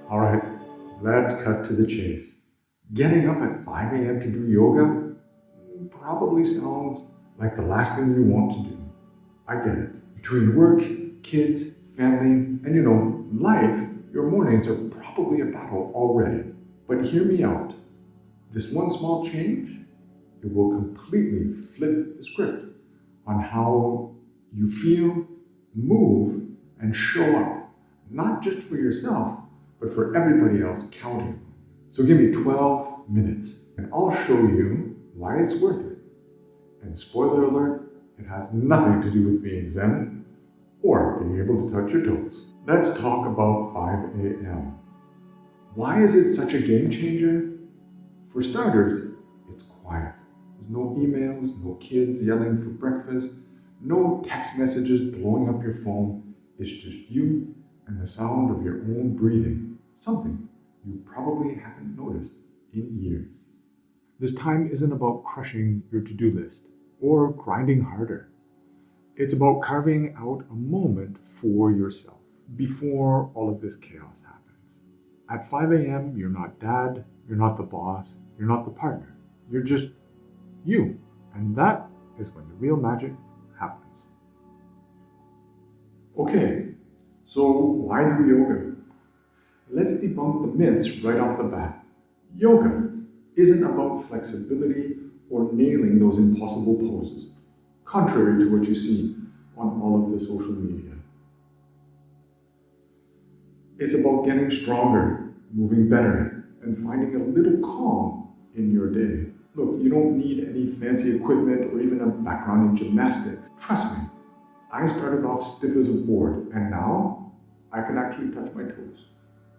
All right, let's cut to the chase. Getting up at 5 a.m. to do yoga probably sounds like the last thing you want to do. I get it. Between work, kids, family, and life, your mornings are probably a battle already. But hear me out. This one small change, it will completely flip the script on how you feel, move, and show up, not just for yourself, but for everybody else counting. So give me 12 minutes, and I'll show you why it's worth it. And spoiler alert, it has nothing to do with being Zen or being able to touch your toes. Let's talk about 5 a.m. Why is it such a game changer? For starters, it's quiet. There's no emails, no kids yelling for breakfast, no text messages blowing up your phone. It's just you and the sound of your own breathing, something you probably haven't noticed in years. This time isn't about crushing your to-do list or grinding harder. It's about carving out a moment for yourself before all of this chaos happens. At 5 a.m., you're not dad, you're not the boss, you're not the partner. You're just you. And that is when the real magic happens. Okay, so why do yoga? Let's debunk the myths right off the bat. Yoga isn't about flexibility or nailing those impossible poses, contrary to what you see on all of the social media. It's about getting stronger, moving better, and finding a little calm in your day. Look, you don't need any fancy equipment or even a background in gymnastics. Trust me, I started off stiff as a board, and now I can actually touch my toes.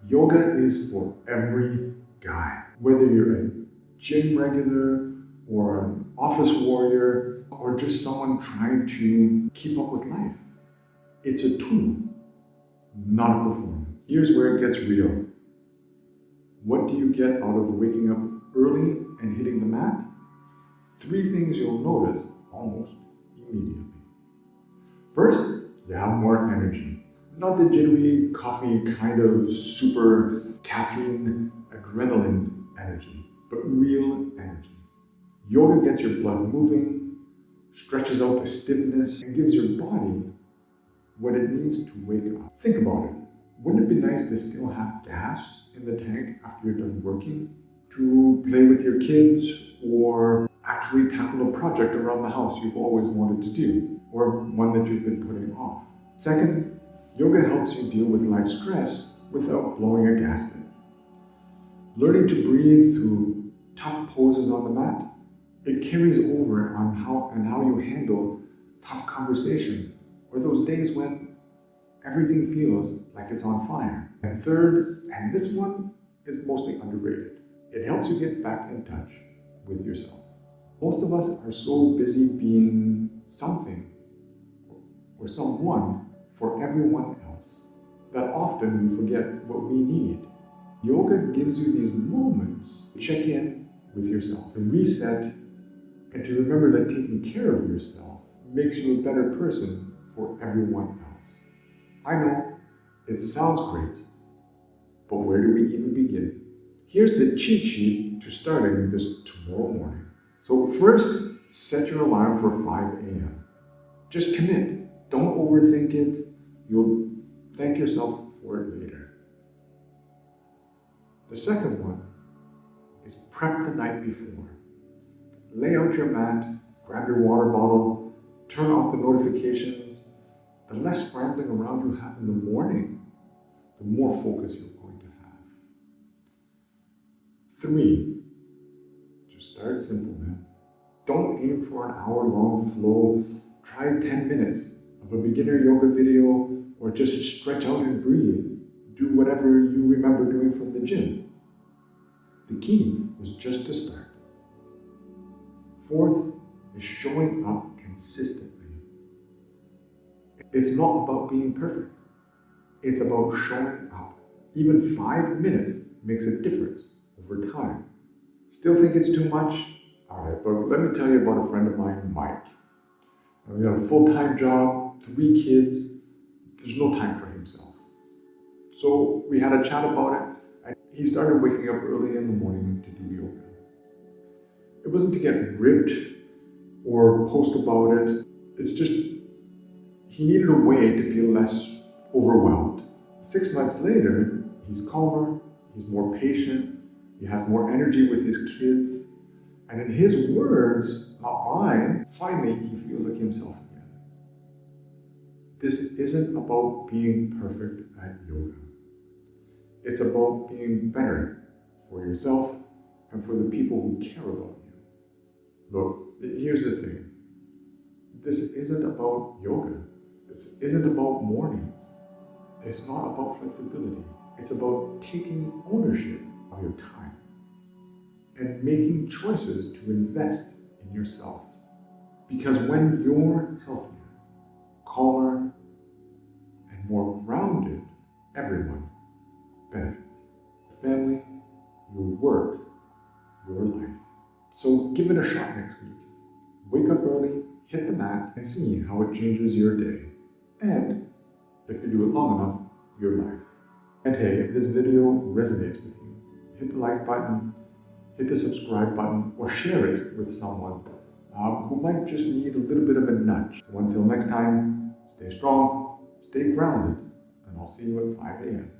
Yoga is for every guy, whether you're a gym regular or an office warrior or just someone trying to keep up with life. It's a tool, not a performance. Here's where it gets real. What do you get out of waking up early and hitting the mat? 3 things you'll notice almost immediately. First, you have more energy. Not the jittery coffee kind of super caffeine adrenaline energy, but real energy. Yoga gets your blood moving, stretches out the stiffness, and gives your body what it needs to wake up. Think about it. Wouldn't it be nice to still have gas in the tank after you're done working? To play with your kids or actually tackle a project around the house you've always wanted to do, or one that you've been putting off. Second, yoga helps you deal with life stress without blowing a gasket. Learning to breathe through tough poses on the mat, it carries over on how you handle tough conversation or those days when everything feels like it's on fire. And third, and this one is mostly underrated, it helps you get back in touch with yourself. Most of us are so busy being something or someone for everyone else that often we forget what we need. Yoga gives you these moments to check in with yourself, to reset, and to remember that taking care of yourself makes you a better person for everyone else. I know, it sounds great, but where do we even begin? Here's the cheat sheet to starting this tomorrow morning. So first, set your alarm for 5 a.m. Just commit. Don't overthink it. You'll thank yourself for it later. The second one is prep the night before. Lay out your mat, grab your water bottle, turn off the notifications. The less scrambling around you have in the morning, the more focus you're going to have. 3, just start simple, man. Don't aim for an hour-long flow. Try 10 minutes of a beginner yoga video or just stretch out and breathe. Do whatever you remember doing from the gym. The key is just to start. 4th is showing up consistently. It's not about being perfect. It's about showing up. Even 5 minutes makes a difference over time. Still think it's too much? All right, but let me tell you about a friend of mine, Mike. He had a full-time job, 3 kids. There's no time for himself. So we had a chat about it, And he started waking up early in the morning to do yoga. It wasn't to get ripped or post about it. It's just he needed a way to feel less overwhelmed. 6 months later, he's calmer, he's more patient, he has more energy with his kids. And in his words, not mine, finally he feels like himself again. This isn't about being perfect at yoga. It's about being better for yourself and for the people who care about you. Look, here's the thing. This isn't about yoga. This isn't about mornings. It's not about flexibility. It's about taking ownership of your time and making choices to invest in yourself. Because when you're healthier, calmer, and more grounded, everyone benefits. Family, your work, your life. So give it a shot next week. Wake up early, hit the mat, and see how it changes your day. And, if you do it long enough, your life. And hey, if this video resonates with you, hit the like button, hit the subscribe button, or share it with someone who might just need a little bit of a nudge. So until next time, stay strong, stay grounded, and I'll see you at 5 a.m.